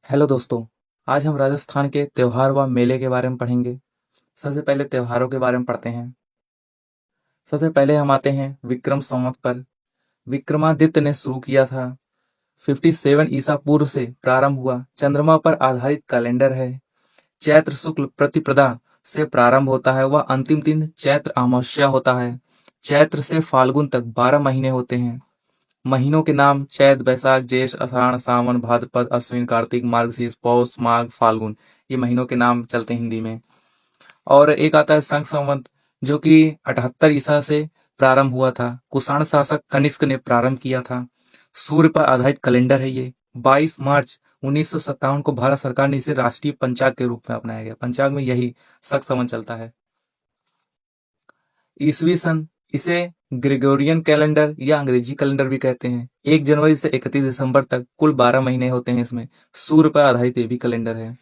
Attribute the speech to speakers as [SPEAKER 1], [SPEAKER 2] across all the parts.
[SPEAKER 1] Hello दोस्तों। आज हम राजस्थान के त्योहार व मेले के बारे में पढ़ेंगे। सबसे पहले त्योहारों के बारे में पढ़ते हैं। सबसे पहले हम आते हैं विक्रम संवत पर। विक्रमादित्य ने शुरू किया था। 57 ईसा पूर्व से प्रारंभ हुआ। चंद्रमा पर आधारित कैलेंडर है। चैत्र शुक्ल प्रतिपदा से प्रारंभ होता है व अंतिम दिन चैत्र अमावस्या होता है। चैत्र से फाल्गुन तक 12 महीने होते हैं। महीनों के नाम चैत, बैसाख, ज्येष्ठ, आषाढ़, सावन, भाद्रपद, अश्विन, कार्तिक, मार्गशीर्ष, पौष, माघ, फाल्गुन। ये महीनों के नाम चलते हैं हिंदी में। और एक आता है संघ संवत, जो कि 78 ईसा से प्रारंभ हुआ था। कुषाण शासक कनिष्क ने प्रारंभ किया था। सूर्य पर आधारित कैलेंडर है ये। 22 मार्च 1957 को भारत सरकार ने इसे राष्ट्रीय पंचांग के रूप में अपनाया गया। पंचांग में यही संघ संवत चलता है। ईसवी सन इसे ग्रेगोरियन कैलेंडर या अंग्रेजी कैलेंडर भी कहते हैं। 1 जनवरी से 31 दिसंबर तक कुल 12 महीने होते हैं इसमें। सूर्य पर आधारित ये भी कैलेंडर है।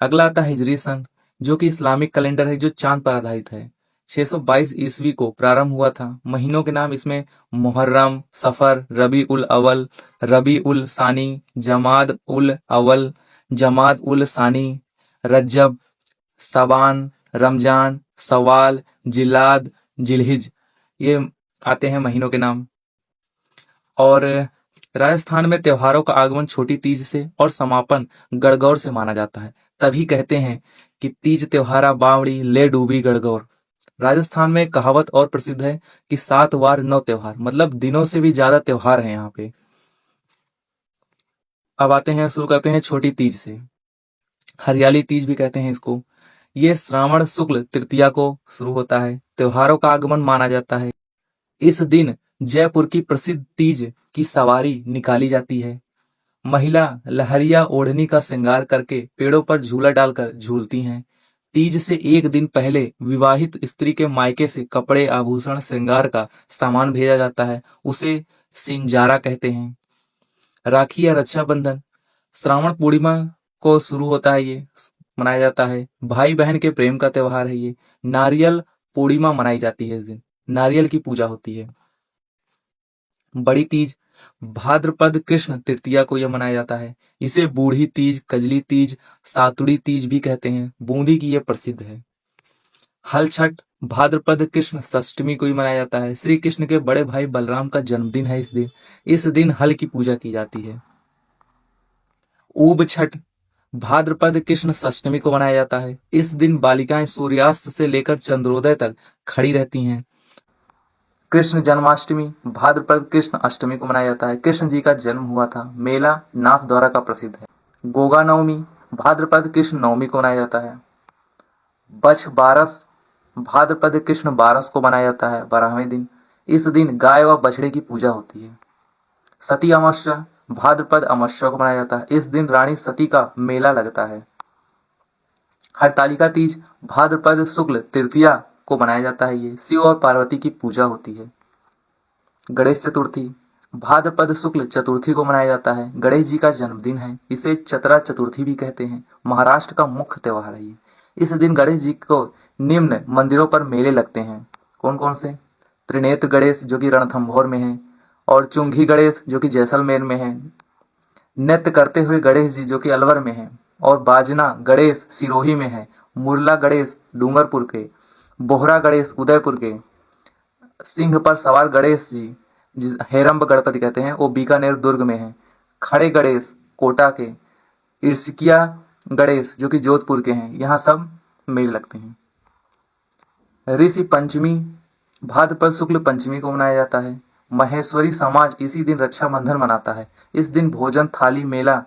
[SPEAKER 1] अगला आता है हिजरी सन, जो कि इस्लामिक कैलेंडर है, जो चांद पर आधारित है। 622 ईस्वी को प्रारंभ हुआ था। महीनों के नाम इसमें मुहर्रम, सफर, रबी उल अव्वल, रबी उल सानी, जमाद उल अव्वल, जमाद उल सानी, रज्जब, साबान, रमजान, सवाल, जिलाद, जिलहिज, ये आते हैं महीनों के नाम। और राजस्थान में त्योहारों का आगमन छोटी तीज से और समापन गणगौर से माना जाता है। तभी कहते हैं कि तीज त्योहारा बावड़ी ले डूबी गणगौर। राजस्थान में कहावत और प्रसिद्ध है कि 7 वार 9 त्योहार, मतलब दिनों से भी ज्यादा त्योहार हैं यहाँ पे। अब आते हैं, शुरू करते हैं छोटी तीज से। हरियाली तीज भी कहते हैं इसको। ये श्रावण शुक्ल तृतीया को शुरू होता है। त्योहारों का आगमन माना जाता है। इस दिन जयपुर की प्रसिद्ध तीज की सवारी निकाली जाती है। महिला लहरिया ओढ़नी का श्रृंगार करके पेड़ों पर झूला डालकर झूलती हैं। तीज से एक दिन पहले विवाहित स्त्री के मायके से कपड़े, आभूषण, श्रृंगार का सामान भेजा जाता है। उसे सिंजारा कहते हैं। राखी या रक्षाबंधन श्रावण पूर्णिमा को शुरू होता है। ये मनाया जाता है। भाई बहन के प्रेम का त्योहार है ये। नारियल पूर्णिमा मनाई जाती है। इस दिन नारियल की पूजा होती है। बड़ी तीज भाद्रपद कृष्ण तृतीया को यह मनाया जाता है। इसे बूढ़ी तीज, कजली तीज, सातुड़ी तीज भी कहते हैं। बूंदी की यह प्रसिद्ध है। हल छठ भाद्रपद कृष्ण षष्टमी को ही मनाया जाता है। श्री कृष्ण के बड़े भाई बलराम का जन्मदिन है इस दिन हल की पूजा की जाती है। ऊब छठ भाद्रपद कृष्ण षष्टमी को मनाया जाता है। इस दिन बालिकाएं सूर्यास्त से लेकर चंद्रोदय तक खड़ी रहती हैं। कृष्ण जन्माष्टमी भाद्रपद कृष्ण अष्टमी को मनाया जाता है। कृष्ण जी का जन्म हुआ था। मेला नाथ द्वारा का प्रसिद्ध है। गोगा नवमी भाद्रपद कृष्ण नवमी को मनाया जाता है। बछ बारस भाद्रपद कृष्ण बारस को मनाया जाता है, 12वें दिन। इस दिन गाय व बछड़े की पूजा होती है। सती अमावस्या भाद्रपद अमावस्या को मनाया जाता है। इस दिन रानी सती का मेला लगता है। हरतालिका तीज भाद्रपद शुक्ल तृतीया को मनाया जाता है। ये शिव और पार्वती की पूजा होती है। गणेश चतुर्थी भाद्रपद शुक्ल चतुर्थी को मनाया जाता है। गणेश जी का जन्मदिन है। इसे चतरा चतुर्थी भी कहते हैं। महाराष्ट्र का मुख्य त्योहार है ये। इस दिन गणेश जी को निम्न मंदिरों पर मेले लगते हैं। कौन कौन से? त्रिनेत्र गणेश जो कि रणथंभौर में है, और चुंगी गणेश जो कि जैसलमेर में है। नृत्य करते हुए गणेश जी जो कि अलवर में है, और बाजना गणेश सिरोही में है। मुरला गणेश डूंगरपुर के, बोहरा गणेश उदयपुर के, सिंह पर सवार गणेश जी हेरम्ब गणपति कहते हैं, वो बीकानेर दुर्ग में है। खड़े गणेश कोटा के, ईर्षिकिया गणेश जो कि जोधपुर के हैं। यहाँ सब मेल लगते हैं। ऋषि पंचमी भाद्रपद शुक्ल पंचमी को मनाया जाता है। महेश्वरी समाज इसी दिन रक्षाबंधन मनाता है। इस दिन भोजन थाली मेला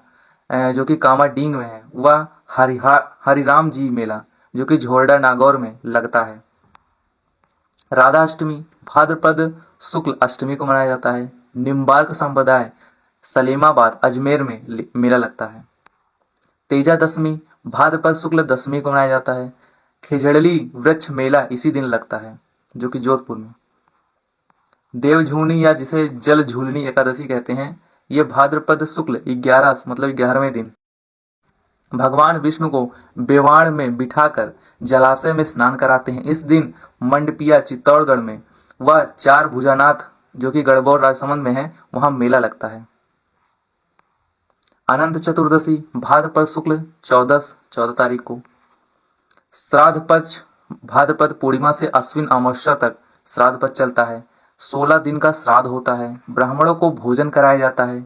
[SPEAKER 1] जो कि कामाडींग में है, वह हरिराम जी मेला जो कि झोरडा नागौर में लगता है। राधाष्टमी भाद्रपद शुक्ल अष्टमी को मनाया जाता है। निम्बार्क संप्रदाय सलेमाबाद अजमेर में मेला लगता है। तेजा दशमी भाद्रपद शुक्ल दशमी को मनाया जाता है। खिजड़ली वृक्ष मेला इसी दिन लगता है जो कि जोधपुर में। देवझूलनी या जिसे जल झूलनी एकादशी कहते हैं, यह भाद्रपद शुक्ल 11 मतलब 11वें दिन भगवान विष्णु को बेवाण में बिठाकर जलाशय में स्नान कराते हैं। इस दिन मंडपिया चित्तौड़गढ़ में व चार भुजानाथ जो कि गढ़बौर राजसमंद में है, वहां मेला लगता है। अनंत चतुर्दशी भाद्रपद शुक्ल 14 तारीख को। श्राद्ध पक्ष भाद्रपद पूर्णिमा से अश्विन अमावस्या तक श्राद्ध पक्ष चलता है। 16 दिन का श्राद्ध होता है। ब्राह्मणों को भोजन कराया जाता है।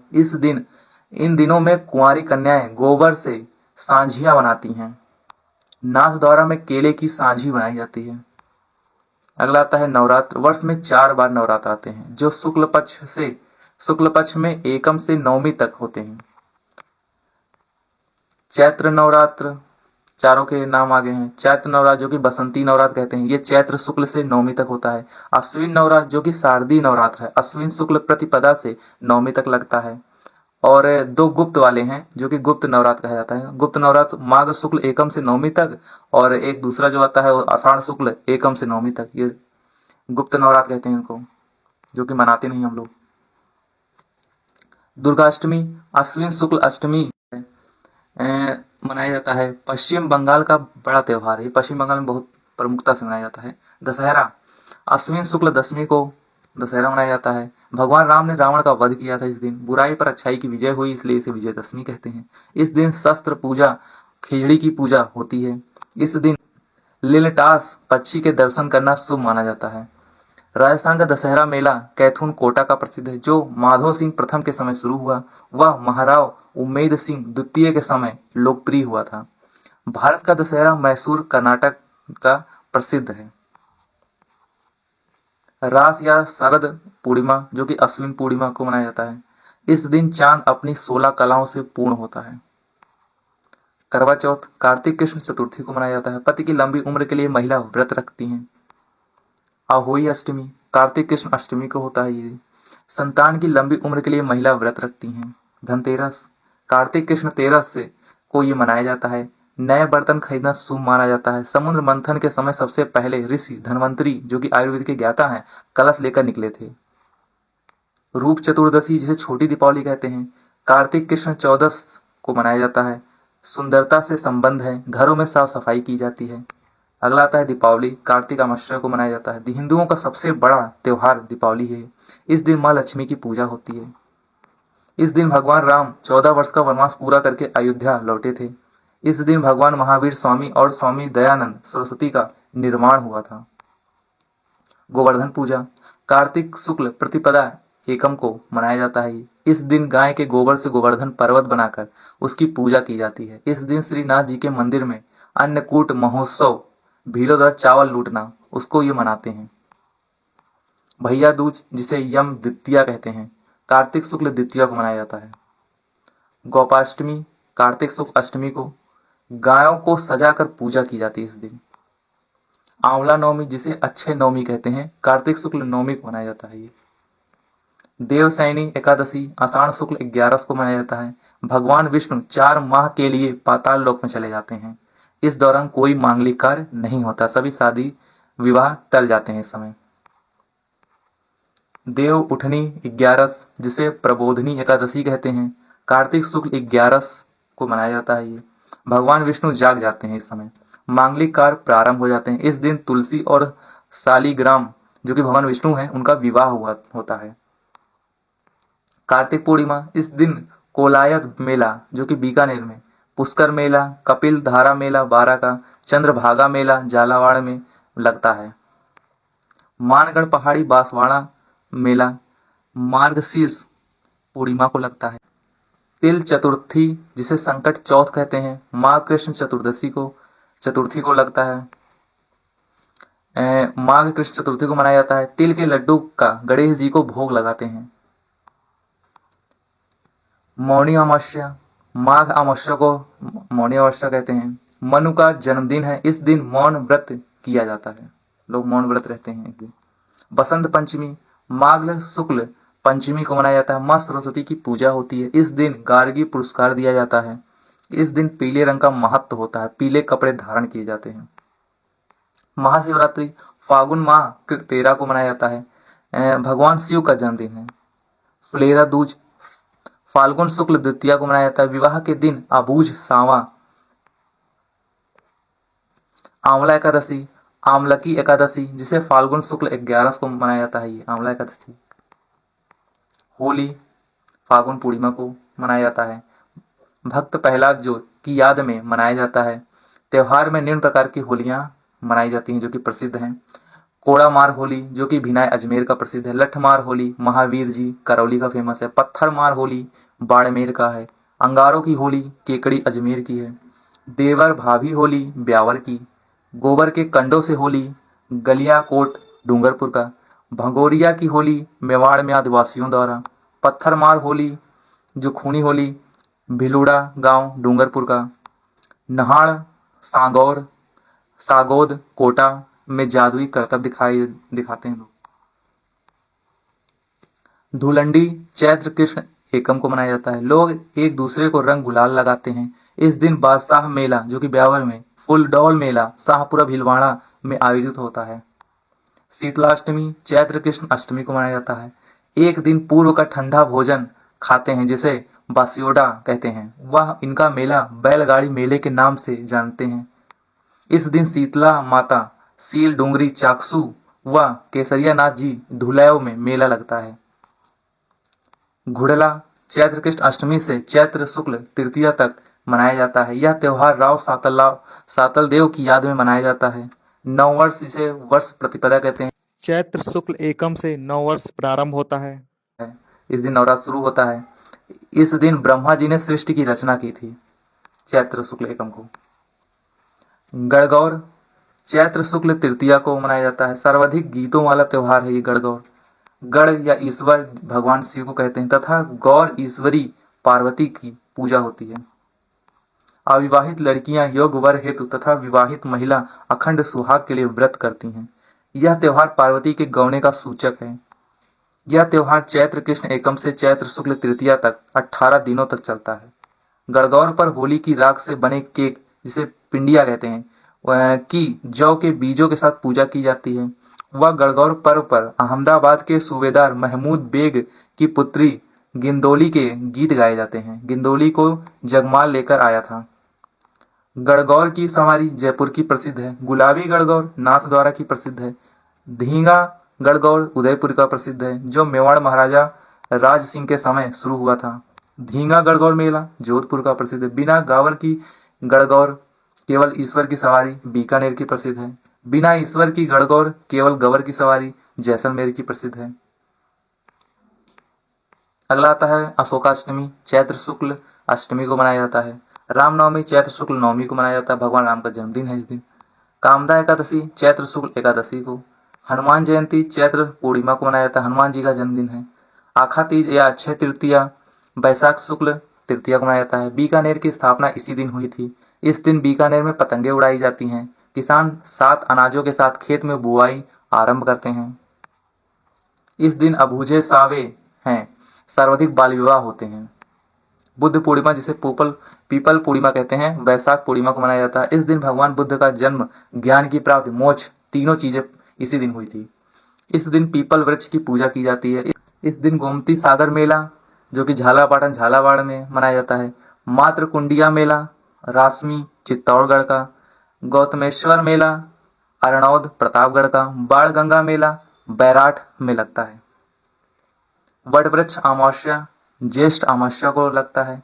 [SPEAKER 1] इन दिनों में कुंवारी कन्याएं गोबर से सांझियां बनाती हैं। नाथ द्वारा में केले की सांझी बनाई जाती है। अगला आता है नवरात्र। वर्ष में 4 बार नवरात्र आते हैं, जो शुक्ल पक्ष में एकम से नवमी तक होते हैं। चैत्र नवरात्र, चारों के नाम आगे हैं। चैत्र नवरात्र जो कि बसंती नवरात्र कहते हैं, ये चैत्र शुक्ल से नवमी तक होता है। अश्विन नवरात्र जो कि शारदीय नवरात्र है, अश्विन शुक्ल प्रतिपदा से नवमी तक लगता है। और 2 गुप्त वाले हैं जो कि गुप्त नवरात्र कहा जाता है। गुप्त नवरात्र माघ शुक्ल एकम से नवमी तक, और एक दूसरा जो आता है वो आषाढ़ शुक्ल एकम से नवमी तक, ये गुप्त नवरात्र कहते हैं इनको, जो कि मनाते नहीं हम लोग। दुर्गाष्टमी अश्विन शुक्ल अष्टमी मनाया जाता है। पश्चिम बंगाल का बड़ा त्योहार है, पश्चिम बंगाल में बहुत प्रमुखता से मनाया जाता है। दशहरा अश्विन शुक्ल दशमी को दशहरा मनाया जाता है। भगवान राम ने रावण का वध किया था। इस दिन बुराई पर अच्छाई की विजय हुई, इसलिए इसे विजयदशमी कहते हैं। इस दिन शस्त्र पूजा, खिचड़ी की पूजा होती है। इस दिन लीलटास पक्षी के दर्शन करना शुभ माना जाता है। राजस्थान का दशहरा मेला कैथून कोटा का प्रसिद्ध है, जो माधो सिंह प्रथम के समय शुरू हुआ। वह महाराव उम्मेद सिंह द्वितीय के समय लोकप्रिय हुआ था। भारत का दशहरा मैसूर कर्नाटक का प्रसिद्ध है। रास या शरद पूर्णिमा जो कि अश्विन पूर्णिमा को मनाया जाता है। इस दिन चांद अपनी 16 कलाओं से पूर्ण होता है। करवा चौथ कार्तिक कृष्ण चतुर्थी को मनाया जाता है। पति की लंबी उम्र के लिए महिला व्रत रखती हैं। अहोई अष्टमी कार्तिक कृष्ण अष्टमी को होता है। ये संतान की लंबी उम्र के लिए महिला व्रत रखती हैं। धनतेरस कार्तिक कृष्ण तेरस से को ये मनाया जाता है। नए बर्तन खरीदना शुभ माना जाता है। समुद्र मंथन के समय सबसे पहले ऋषि धन्वंतरी जो कि आयुर्वेद के ज्ञाता हैं, कलश लेकर निकले थे। रूप चतुर्दशी जिसे छोटी दीपावली कहते हैं, कार्तिक कृष्ण चौदस को मनाया जाता है। सुंदरता से संबंध है, घरों में साफ सफाई की जाती है। अगला आता है दीपावली, कार्तिक अमावस्या को मनाया जाता है। हिंदुओं का सबसे बड़ा त्योहार दीपावली है। इस दिन माँ लक्ष्मी की पूजा होती है। इस दिन भगवान राम 14 वर्ष का वनवास पूरा करके अयोध्या लौटे थे। इस दिन भगवान महावीर स्वामी और स्वामी दयानंद सरस्वती का निर्माण हुआ था। गोवर्धन पूजा कार्तिक शुक्ल प्रतिपदा एकम को मनाया जाता है। इस दिन गाय के गोबर से गोवर्धन पर्वत बनाकर उसकी पूजा की जाती है। इस दिन श्रीनाथ जी के मंदिर में अन्नकूट महोत्सव, भीलों द्वारा चावल लूटना, उसको ये मनाते हैं। भैया दूज जिसे यम द्वितीया कहते हैं, कार्तिक शुक्ल द्वितीया को मनाया जाता है। गोपाष्टमी कार्तिक शुक्ल अष्टमी को गायों को सजाकर पूजा की जाती है। इस दिन आंवला नवमी जिसे अक्षय नवमी कहते हैं, कार्तिक शुक्ल नवमी को मनाया जाता है। ये देवसैनी एकादशी आषाढ़ शुक्ल 11 को मनाया जाता है। भगवान विष्णु 4 माह के लिए पाताल लोक में चले जाते हैं। इस दौरान कोई मांगलिक कार्य नहीं होता, सभी शादी विवाह टल जाते हैं इस समय। देव उठनी 11 जिसे प्रबोधनी एकादशी कहते हैं, कार्तिक शुक्ल 11 को मनाया जाता है। ये भगवान विष्णु जाग जाते हैं इस समय, मांगलिक कार्य प्रारंभ हो जाते हैं। इस दिन तुलसी और शालिग्राम जो कि भगवान विष्णु हैं, उनका विवाह होता है। कार्तिक पूर्णिमा इस दिन कोलायत मेला जो कि बीकानेर में, पुष्कर मेला, कपिल धारा मेला बारा का, चंद्रभागा मेला झालावाड़ में लगता है। मानगढ़ पहाड़ी बांसवाड़ा मेला मार्गशीर्ष पूर्णिमा को लगता है। तिल चतुर्थी जिसे संकट चौथ कहते हैं, माघ कृष्ण चतुर्थी को लगता है। माघ कृष्ण चतुर्थी को मनाया जाता है। तिल के लड्डू का गणेश जी को भोग लगाते हैं। मौनी अमावस्या माघ अमावस्या को मौनी अमावस्या कहते हैं। मनु का जन्मदिन है। इस दिन मौन व्रत किया जाता है, लोग मौन व्रत रहते हैं इस दिन। बसंत पंचमी माघ शुक्ल पंचमी को मनाया जाता है। माँ सरस्वती की पूजा होती है। इस दिन गार्गी पुरस्कार दिया जाता है। इस दिन पीले रंग का महत्व होता है, पीले कपड़े धारण किए जाते हैं। महाशिवरात्रि फागुन माह 13 को मनाया जाता है। भगवान शिव का जन्मदिन है। फुलेरा दूज फाल्गुन शुक्ल द्वितीया को मनाया जाता है। विवाह के दिन अबूझ सावा। आंवला एकादशी आमलकी एकादशी जिसे फाल्गुन शुक्ल 11 को मनाया जाता है। ये आंवला एकादशी। होली फागुन पूर्णिमा को मनाया जाता है। भक्त प्रहलाद जो की याद में मनाया जाता है। त्योहार में निम्न प्रकार की होलियां मनाई जाती हैं जो कि प्रसिद्ध हैं। कोड़ा मार होली जो कि भिनाई अजमेर का प्रसिद्ध है। लठ मार होली महावीर जी करौली का फेमस है। पत्थर मार होली बाड़मेर का है। अंगारों की होली केकड़ी अजमेर की है। देवर भाभी होली ब्यावर की। गोबर के कंडों से होली गलियाकोट डूंगरपुर का। भगोरिया की होली मेवाड़ में आदिवासियों द्वारा। पत्थर मार होली जो खूनी होली भिलूड़ा गांव डूंगरपुर का। नहाड़ सांगौर सागोद कोटा में जादुई करतब दिखाते हैं लोग। धुलंडी चैत्र कृष्ण एकम को मनाया जाता है। लोग एक दूसरे को रंग गुलाल लगाते हैं। इस दिन बादशाह मेला जो कि ब्यावर में, फुलडौल मेला शाहपुरा भीलवाड़ा में आयोजित होता है। शीतलाष्टमी चैत्र कृष्ण अष्टमी को मनाया जाता है। एक दिन पूर्व का ठंडा भोजन खाते हैं जिसे बासियोडा कहते हैं। वह इनका मेला बैलगाड़ी मेले के नाम से जानते हैं। इस दिन शीतला माता सील डूंगरी चाकसू व केसरिया नाथ जी धुलैव में मेला लगता है। घुड़ला चैत्र कृष्ण अष्टमी से चैत्र शुक्ल तृतीया तक मनाया जाता है। यह त्योहार राव सातल देव की याद में मनाया जाता है। नववर्ष इसे वर्ष प्रतिपदा कहते हैं। चैत्र शुक्ल एकम से नववर्ष प्रारंभ होता है। इस दिन नवरात्र शुरू होता है। इस दिन ब्रह्मा जी ने सृष्टि की रचना की थी चैत्र शुक्ल एकम को। गणगौर चैत्र शुक्ल तृतीया को मनाया जाता है। सर्वाधिक गीतों वाला त्योहार है ये गणगौर। गण या ईश्वर भगवान शिव को कहते हैं तथा गौर ईश्वरी पार्वती की पूजा होती है। अविवाहित लड़कियां योग वर हेतु तथा विवाहित महिला अखंड सुहाग के लिए व्रत करती हैं। यह त्योहार पार्वती के गौने का सूचक है। यह त्योहार चैत्र कृष्ण एकम से चैत्र शुक्ल तृतीया तक 18 दिनों तक चलता है। गणगौर पर होली की राख से बने केक जिसे पिंडिया कहते हैं की जौ के बीजों के साथ पूजा की जाती है। वह गणगौर पर्व पर अहमदाबाद के सूबेदार महमूद बेग की पुत्री गिंदोली के गीत गाए जाते हैं। गिंदोली को जगमाल लेकर आया था। गणगौर की सवारी जयपुर की प्रसिद्ध है। गुलाबी गणगौर नाथद्वारा की प्रसिद्ध है। धींगा गणगौर उदयपुर का प्रसिद्ध है जो मेवाड़ महाराजा राज सिंह के समय शुरू हुआ था। धींगा गणगौर मेला जोधपुर का प्रसिद्ध है। बिना गावर की गणगौर केवल ईश्वर की सवारी बीकानेर की प्रसिद्ध है। बिना ईश्वर की गणगौर केवल गवर की सवारी जैसलमेर की प्रसिद्ध है। अगला आता है अशोकाष्टमी चैत्र शुक्ल अष्टमी को मनाया जाता है। रामनवमी चैत्र शुक्ल नवमी को मनाया जाता है। भगवान राम का जन्मदिन है इस दिन। कामदा एकादशी चैत्र शुक्ल एकादशी को। हनुमान जयंती चैत्र पूर्णिमा को मनाया जाता है। हनुमान जी का जन्मदिन है। आखा तीज या अक्षय तृतीया बैसाख शुक्ल तृतीया को मनाया जाता है। बीकानेर की स्थापना इसी दिन हुई थी। इस दिन बीकानेर में पतंगे उड़ाई जाती हैं। किसान 7 अनाजों के साथ खेत में बुआई आरंभ करते हैं। इस दिन अबूझे सावे हैं। सर्वाधिक बाल विवाह होते हैं। बुद्ध पूर्णिमा जिसे पीपल पूर्णिमा कहते हैं वैशाख पूर्णिमा को मनाया जाता है। इस दिन भगवान बुद्ध का जन्म ज्ञान की प्राप्ति मोक्ष तीनों चीजें इसी दिन हुई थी। इस दिन पीपल वृक्ष की पूजा की जाती है। इस दिन गोमती सागर मेला जो कि झालापाटन झालावाड़ में मनाया जाता है। मात्र कुंडिया मेला रासमी चित्तौड़गढ़ का। गौतमेश्वर मेला अरनौद प्रतापगढ़ का। बाण गंगा मेला बैराठ में लगता है। वट वृक्ष अमावस्या ज्येष्ठ अमावस्या को लगता है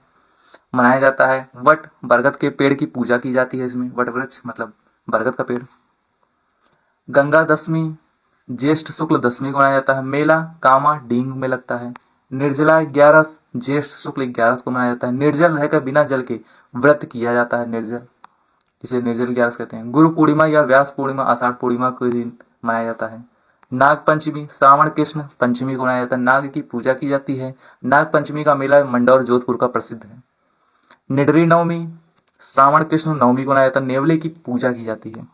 [SPEAKER 1] मनाया जाता है। वट बरगद के पेड़ की पूजा की जाती है। इसमें वट वृक्ष मतलब बरगद का पेड़। गंगा दशमी ज्येष्ठ शुक्ल दशमी को मनाया जाता है। मेला कामा डींग में लगता है। निर्जला 11 ज्येष्ठ शुक्ल 11 को मनाया जाता है। निर्जल रहकर बिना जल के व्रत किया जाता है। निर्जल इसे निर्जल 11 कहते हैं। गुरु पूर्णिमा या व्यास पूर्णिमा आषाढ़ पूर्णिमा के दिन मनाया जाता है। नाग पंचमी श्रावण कृष्ण पंचमी को मनाया जाता है। नाग की पूजा की जाती है। नाग पंचमी का मेला मंडौर जोधपुर का प्रसिद्ध है। निडरी नवमी श्रावण कृष्ण नवमी को मनाया जाता है। नेवले की पूजा की जाती है।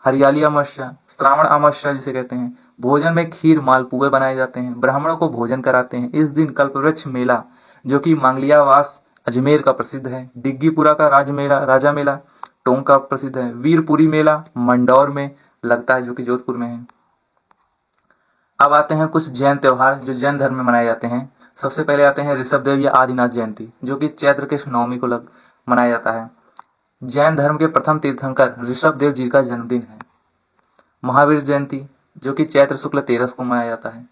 [SPEAKER 1] हरियाली अमावस्या श्रावण अमावस्या जिसे कहते हैं। भोजन में खीर मालपुए बनाए जाते हैं। ब्राह्मणों को भोजन कराते हैं। इस दिन कल्पवृक्ष मेला जो कि मांगलियावास अजमेर का प्रसिद्ध है। डिग्गीपुरा का राजा मेला टोंक का प्रसिद्ध है। वीरपुरी मेला मंडौर में लगता है जो कि जोधपुर में है। अब आते हैं कुछ जैन त्योहार जो जैन धर्म में मनाए जाते हैं। सबसे पहले आते हैं ऋषभदेव या आदिनाथ जयंती जो कि चैत्र कृष्ण नवमी को मनाया जाता है। जैन धर्म के प्रथम तीर्थंकर ऋषभदेव जी का जन्मदिन है। महावीर जयंती जो कि चैत्र शुक्ल 13 को मनाया जाता है।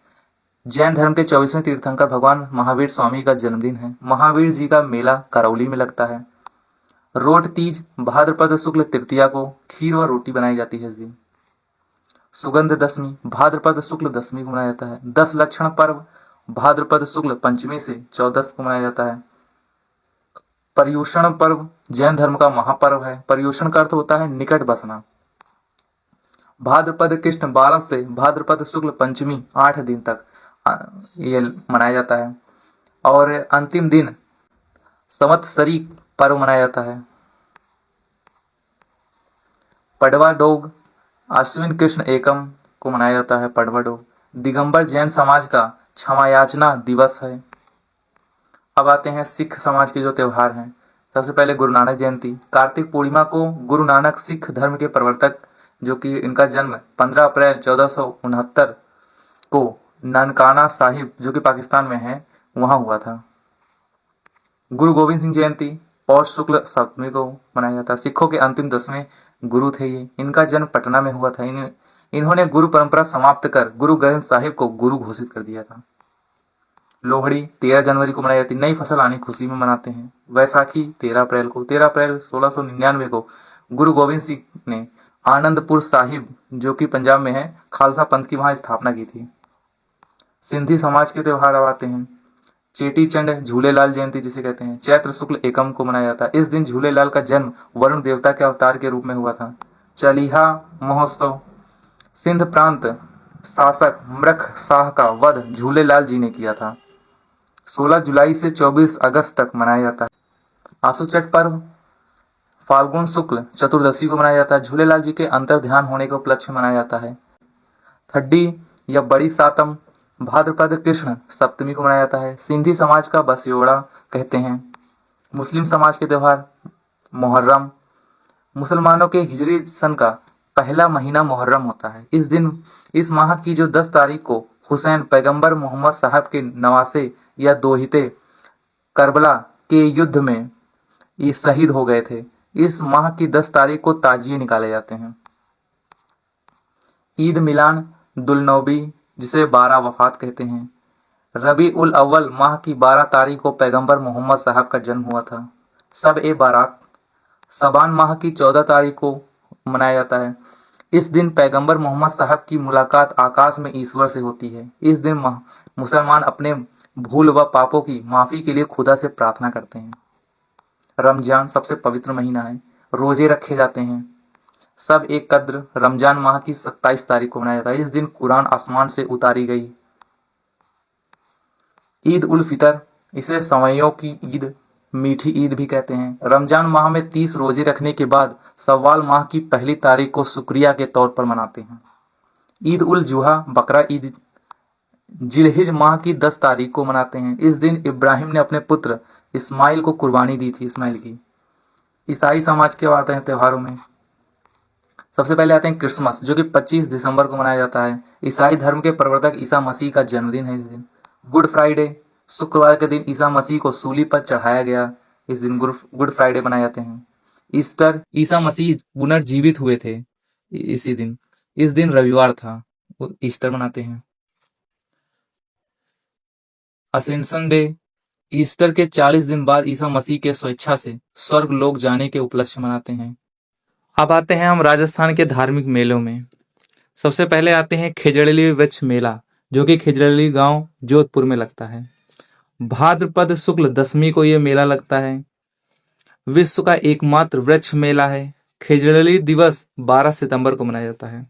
[SPEAKER 1] जैन धर्म के 24वें तीर्थंकर भगवान महावीर स्वामी का जन्मदिन है। महावीर जी का मेला करौली में लगता है। रोट तीज भाद्रपद शुक्ल तृतीया को खीर व रोटी बनाई जाती है इस दिन। सुगंध दशमी भाद्रपद शुक्ल दशमी को मनाया जाता है। 10 लक्षण पर्व भाद्रपद शुक्ल पंचमी से 14 को मनाया जाता है। पर्युषण पर्व जैन धर्म का महापर्व है। पर्युषण का अर्थ होता है निकट बसना। भाद्रपद कृष्ण 12 से भाद्रपद शुक्ल पंचमी 8 दिन तक ये मनाया जाता है। और अंतिम दिन संवत्सरी पर्व मनाया जाता है। पडवा डोग अश्विन कृष्ण एकम को मनाया जाता है। पडवा डोग दिगंबर जैन समाज का क्षमा याचना दिवस है। अब आते हैं सिख समाज के जो त्योहार हैं। सबसे पहले गुरु नानक जयंती। कार्तिक पूर्णिमा को गुरु नानक सिख धर्म के प्रवर्तक, जो कि इनका जन्म 15 अप्रैल 1469 को ननकाना साहिब, जो कि पाकिस्तान में है, वहां हुआ था। गुरु गोविंद सिंह जयंती पौष शुक्ल सप्तमी को मनाया जाता है। सिखों के अंतिम 10वें गुरु थे ये। इनका जन्म पटना में हुआ था। इन्होंने गुरु परंपरा समाप्त कर गुरु ग्रंथ साहिब को गुरु घोषित कर दिया था। लोहड़ी 13 जनवरी को मनाई जाती है। नई फसल आने की खुशी में मनाते हैं। वैसाखी 13 अप्रैल को। 13 अप्रैल 1699 को गुरु गोविंद सिंह ने आनंदपुर साहिब, जो कि पंजाब में है, खालसा पंथ की वहां स्थापना की थी। सिंधी समाज के त्योहार अब आते हैं। चेटी चंड झूलेलाल जयंती जिसे कहते हैं, चैत्र शुक्ल एकम को मनाया जाता है। इस दिन झूलेलाल का जन्म वरुण देवता के अवतार के रूप में हुआ था। चलिहा महोत्सव सिंध प्रांत शासक मृख शाह का वध झूलेलाल जी ने किया था। 16 जुलाई से 24 अगस्त तक मनाया जाता है। आसुचट पर्व फाल्गुन शुक्ल चतुर्दशी को मनाया जाता है। झूलेलाल जी के अंतर ध्यान होने के उपलक्ष्य में मनाया जाता है। थड्डी या बड़ी सातम भाद्रपद कृष्ण सप्तमी को मनाया जाता है। सिंधी समाज का बसयोड़ा कहते हैं। मुस्लिम समाज के त्योहार मुहर्रम मुसलमानों के हिजरी सन का पहला महीना मुहर्रम होता है। इस दिन इस माह की जो 10 तारीख को हुसैन पैगंबर मोहम्मद साहब के नवासे या दोहिते करबला के युद्ध में ये शहीद हो गए थे। इस माह की 10 तारीख को ताजिए निकाले जाते हैं। ईद मिलान दुलनबी जिसे 12 वफात कहते हैं। रबी उल अव्वल माह की 12 तारीख को पैगंबर मोहम्मद साहब का जन्म हुआ था। सब ए बारात सबान माह की 14 तारीख को मनाया जाता है। इस दिन पैगंबर मोहम्मद साहब की मुलाकात आकाश में ईश्वर से होती है। इस दिन मुसलमान अपने भूल व पापों की माफी के लिए खुदा से प्रार्थना करते हैं। रमजान सबसे पवित्र महीना है। रोजे रखे जाते हैं। सब एक कद्र रमजान माह की 27 तारीख को मनाया जाता है। इस दिन कुरान आसमान से उतारी गई। ईद उल फितर इसे सवैयों की ईद, मीठी ईद भी कहते हैं। रमजान माह में 30 रोजे रखने के बाद सव्वाल माह की पहली तारीख को शुक्रिया के तौर पर मनाते हैं। ईद उल जुहा बकरा ईद जिलहिज माह की 10 तारीख को मनाते हैं। इस दिन इब्राहिम ने अपने पुत्र इस्माइल को कुर्बानी दी थी, इस्माइल की। ईसाई समाज के आते हैं त्योहारों में। सबसे पहले आते हैं क्रिसमस, जो कि 25 दिसंबर को मनाया जाता है। ईसाई धर्म के प्रवर्तक ईसा मसीह का जन्मदिन है इस दिन। गुड फ्राइडे शुक्रवार के दिन ईसा मसीह को सूली पर चढ़ाया गया। इस दिन गुड फ्राइडे मनाए जाते हैं। ईस्टर ईसा मसीह पुनर्जीवित हुए थे इसी दिन। इस दिन रविवार था, ईस्टर मनाते हैं। असेंशन डे ईस्टर के 40 दिन बाद ईसा मसीह के स्वेच्छा से स्वर्ग लोक जाने के उपलक्ष्य मनाते हैं। अब आते हैं हम राजस्थान के धार्मिक मेलों में। सबसे पहले आते हैं खेजड़ली वृक्ष मेला, जो कि खेजड़ली गांव जोधपुर में लगता है। भाद्रपद शुक्ल दशमी को यह मेला लगता है। विश्व का एकमात्र वृक्ष मेला है। खेजड़ली दिवस 12 सितंबर को मनाया जाता है।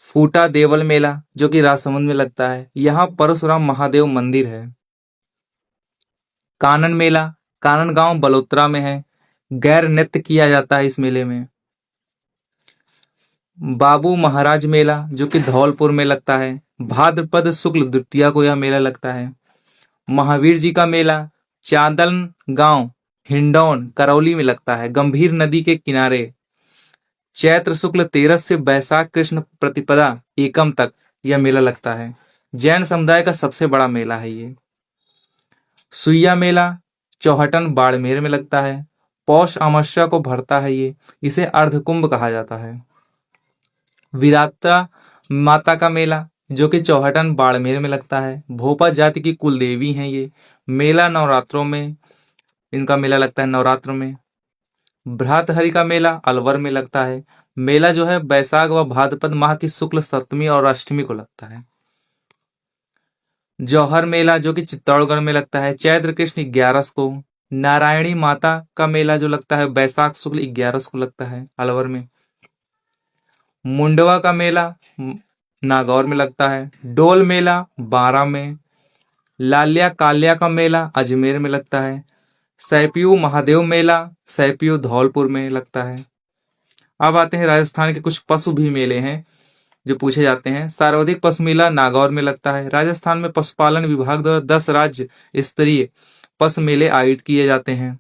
[SPEAKER 1] फूटा देवल मेला, जो कि राजसमंद में लगता है। यहाँ परशुराम महादेव मंदिर है। कानन मेला कानन गांव बलोत्रा में है। गैर नृत्य किया जाता है इस मेले में। बाबू महाराज मेला, जो कि धौलपुर में लगता है। भाद्रपद शुक्ल द्वितीया को यह मेला लगता है। महावीर जी का मेला चांदन गांव हिंडौन करौली में लगता है, गंभीर नदी के किनारे। चैत्र शुक्ल 13 से बैसाख कृष्ण प्रतिपदा एकम तक यह मेला लगता है। जैन समुदाय का सबसे बड़ा मेला है ये। सुइया मेला चौहटन बाड़मेर में लगता है। पौष अमावस्या को भरता है ये। इसे अर्धकुंभ कहा जाता है। विराता माता का मेला जो कि चौहटन बाड़मेर में लगता है। भोपा जाति की कुल देवी हैं ये। मेला नवरात्रों में, इनका मेला लगता है नवरात्र में। भ्रातहरि का मेला अलवर में लगता है। मेला जो है बैसाख व भाद्रपद माह की शुक्ल सप्तमी और अष्टमी को लगता है। जौहर मेला जो कि चित्तौड़गढ़ में लगता है चैत्र कृष्ण 11 को। नारायणी माता का मेला जो लगता है बैसाख शुक्ल 11 को लगता है अलवर में। मुंडवा का मेला नागौर में लगता है। डोल मेला बारा में। लालिया कालिया का मेला अजमेर में लगता है। सैपियू महादेव मेला सैपियू धौलपुर में लगता है। अब आते हैं राजस्थान के कुछ पशु भी मेले हैं जो पूछे जाते हैं। सर्वाधिक पशु मेला नागौर में लगता है। राजस्थान में पशुपालन विभाग द्वारा 10 राज्य स्तरीय पशु मेले आयोजित किए जाते हैं।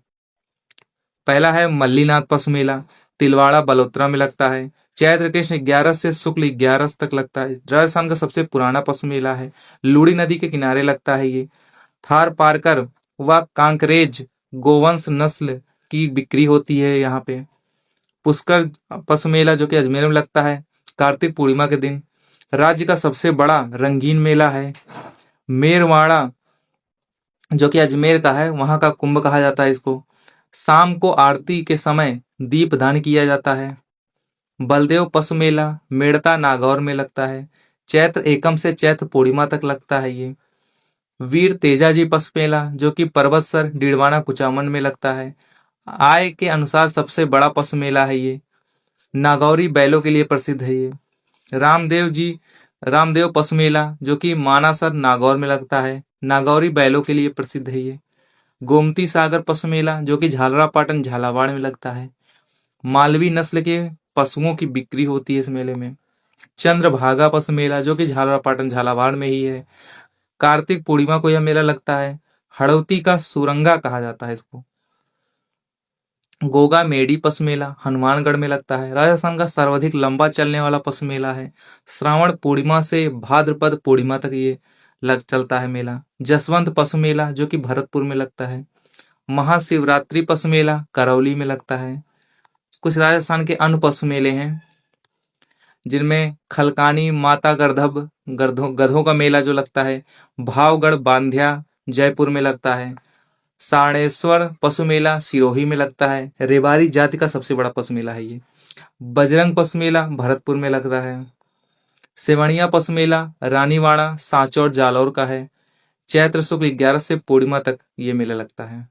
[SPEAKER 1] पहला है मल्लीनाथ पशु मेला, तिलवाड़ा बलोत्रा में लगता है। चैत्र कृष्ण 11 से शुक्ल 11 तक लगता है। राजस्थान का सबसे पुराना पशु मेला है। लूड़ी नदी के किनारे लगता है ये। थार पारकर व कांकरेज गोवंश नस्ल की बिक्री होती है यहाँ पे। पुष्कर पशु मेला जो कि अजमेर में लगता है कार्तिक पूर्णिमा के दिन। राज्य का सबसे बड़ा रंगीन मेला है। मेरवाड़ा जो कि अजमेर का है, वहां का कुंभ कहा जाता है इसको। शाम को आरती के समय दीपदान किया जाता है। बलदेव पशु मेला मेड़ता नागौर में लगता है। चैत्र एकम से चैत्र पूर्णिमा तक लगता है ये। वीर तेजाजी पशु मेला जो कि पर्वतसर डीडवाना कुचामन में लगता है। आय के अनुसार सबसे बड़ा पशु मेला है ये। नागौरी बैलों के लिए प्रसिद्ध है ये। रामदेव पशु मेला जो कि मानासर नागौर में लगता है। नागौरी बैलों के लिए प्रसिद्ध है ये। गोमती सागर पशु मेला जो कि झालरापाटन झालावाड़ में लगता है। मालवी नस्ल के पशुओं की बिक्री होती है इस मेले में। चंद्रभागा पशु मेला जो कि झालरापाटन झालावाड़ में ही है। कार्तिक पूर्णिमा को यह मेला लगता है। हड़ौती का सुरंगा कहा जाता है इसको। गोगा मेडी पशु मेला हनुमानगढ़ में लगता है। राजस्थान का सर्वाधिक लंबा चलने वाला पशु मेला है। श्रावण पूर्णिमा से भाद्रपद पूर्णिमा तक ये चलता है मेला। जसवंत पशु मेला जो कि भरतपुर में लगता है। महाशिवरात्रि पशु मेला करौली में लगता है। कुछ राजस्थान के अन्य पशु मेले हैं जिनमें खलकानी माता गर्धब गधों का मेला जो लगता है। भावगढ़ बांध्या जयपुर में लगता है। साणेश्वर पशु मेला सिरोही में लगता है। रेवाड़ी जाति का सबसे बड़ा पशु मेला है ये। बजरंग पशु मेला भरतपुर में लगता है। सेवणिया पशु मेला रानीवाड़ा सांचौर जालौर का है। चैत्र शुक्ल 11 से पूर्णिमा तक ये मेला लगता है।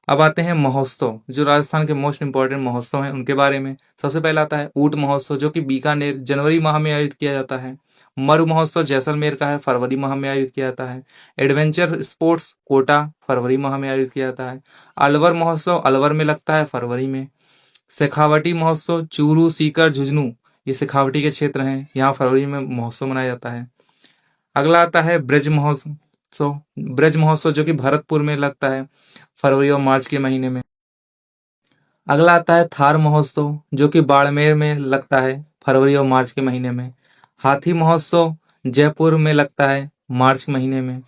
[SPEAKER 1] अब आते हैं महोत्सव, जो राजस्थान के मोस्ट इंपॉर्टेंट महोत्सव हैं उनके बारे में। सबसे पहला आता है ऊंट महोत्सव जो कि बीकानेर जनवरी माह में आयोजित किया जाता है। मरु महोत्सव जैसलमेर का है, फरवरी माह में आयोजित किया जाता है। एडवेंचर स्पोर्ट्स कोटा फरवरी माह में आयोजित किया जाता है। अलवर महोत्सव अलवर में लगता है फरवरी में। शेखावटी महोत्सव चूरू सीकर झुंझुनू ये शेखावटी के क्षेत्र हैं, यहाँ फरवरी में महोत्सव मनाया जाता है। अगला आता है ब्रज महोत्सव जो कि भरतपुर में लगता है फरवरी और मार्च के महीने में। अगला आता है थार महोत्सव जो कि बाड़मेर में लगता है फरवरी और मार्च के महीने में। हाथी महोत्सव जयपुर में लगता है मार्च महीने में।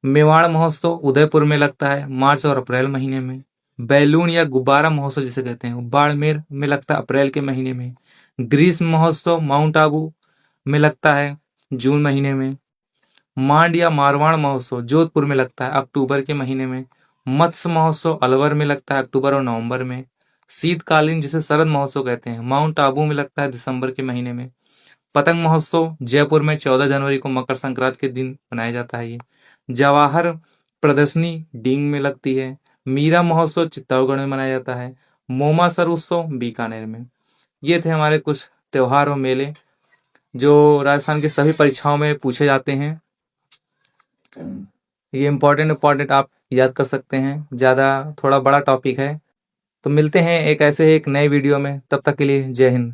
[SPEAKER 1] मेवाड़ महोत्सव उदयपुर में लगता है मार्च और अप्रैल महीने में। बैलून या गुब्बारा महोत्सव जिसे कहते हैं बाड़मेर में लगता है अप्रैल के महीने में। ग्रीष्म महोत्सव माउंट आबू में लगता है जून महीने में। मांड या मारवाड़ महोत्सव जोधपुर में लगता है अक्टूबर के महीने में। मत्स्य महोत्सव अलवर में लगता है अक्टूबर और नवंबर में। शीतकालीन जिसे शरद महोत्सव कहते हैं माउंट आबू में लगता है दिसंबर के महीने में। पतंग महोत्सव जयपुर में 14 जनवरी को मकर संक्रांति के दिन मनाया जाता है ये। जवाहर प्रदर्शनी डींग में लगती है। मीरा महोत्सव चित्तौड़गढ़ में मनाया जाता है। मोमासर उत्सव बीकानेर में। ये थे हमारे कुछ त्योहार और मेले जो राजस्थान की सभी परीक्षाओं में पूछे जाते हैं। ये इम्पोर्टेंट आप याद कर सकते हैं, ज़्यादा थोड़ा बड़ा टॉपिक है। तो मिलते हैं एक नए वीडियो में, तब तक के लिए जय हिंद।